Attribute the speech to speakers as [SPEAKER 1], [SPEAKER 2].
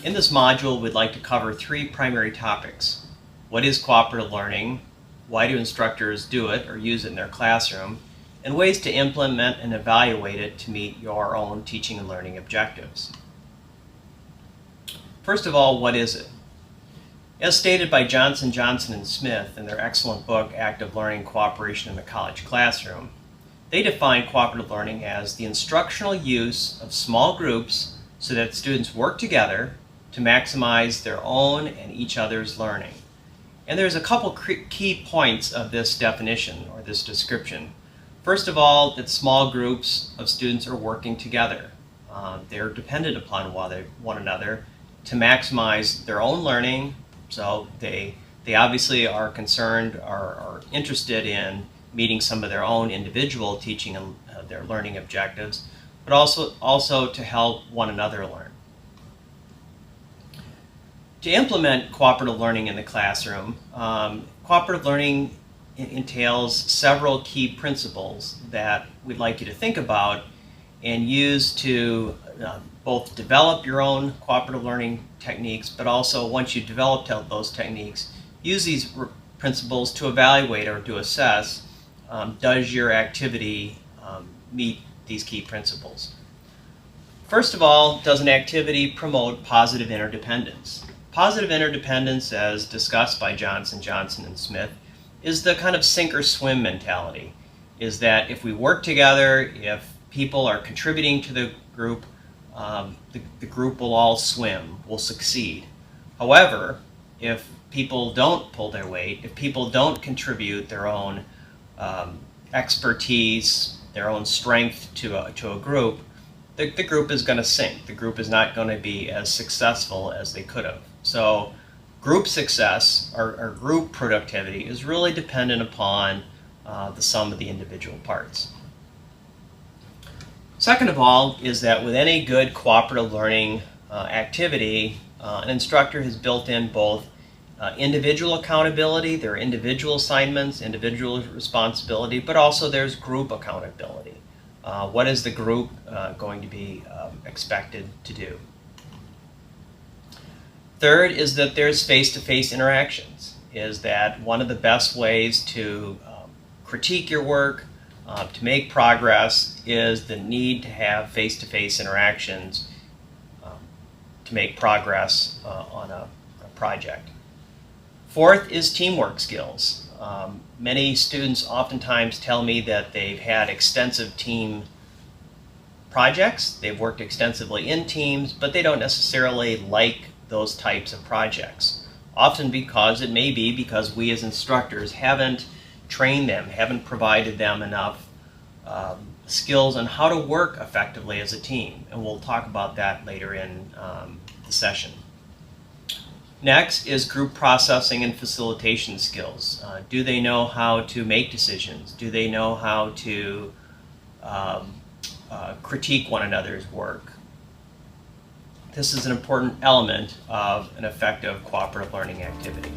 [SPEAKER 1] In this module, we'd like to cover three primary topics. What is cooperative learning? Why do instructors do it or use it in their classroom? And ways to implement and evaluate it to meet your own teaching and learning objectives. First of all, what is it? As stated by Johnson, Johnson, and Smith in their excellent book, Active Learning Cooperation in the College Classroom, they define cooperative learning as the instructional use of small groups so that students work together to maximize their own and each other's learning. And there's a couple key points of this definition or this description. First of all, that small groups of students are working together. They're dependent upon one another to maximize their own learning. So they obviously are concerned, are interested in meeting some of their own individual teaching and their learning objectives, but also to help one another learn. To implement cooperative learning in the classroom, cooperative learning entails several key principles that we'd like you to think about and use to both develop your own cooperative learning techniques, but also once you develop those techniques, use these principles to evaluate or to assess, does your activity meet these key principles? First of all, does an activity promote positive interdependence? Positive interdependence, as discussed by Johnson, Johnson, and Smith, is the kind of sink or swim mentality. Is that if we work together, if people are contributing to the group, the group will all swim, will succeed. However, if people don't pull their weight, if people don't contribute their own expertise, their own strength to a group, the group is going to sink. The group is not going to be as successful as they could have. So group success or group productivity is really dependent upon the sum of the individual parts. Second of all is that with any good cooperative learning activity, an instructor has built in both individual accountability, there are individual assignments, individual responsibility, but also there's group accountability. What is the group going to be expected to do? Third is that there's face-to-face interactions, is that one of the best ways to critique your work, to make progress, is the need to have face-to-face interactions to make progress on a project. Fourth is teamwork skills. Many students oftentimes tell me that they've had extensive team projects, they've worked extensively in teams, but they don't necessarily like those types of projects. Often it may be because we as instructors haven't trained them, haven't provided them enough skills on how to work effectively as a team. And we'll talk about that later in the session. Next is group processing and facilitation skills. Do they know how to make decisions? Do they know how to critique one another's work? This is an important element of an effective cooperative learning activity.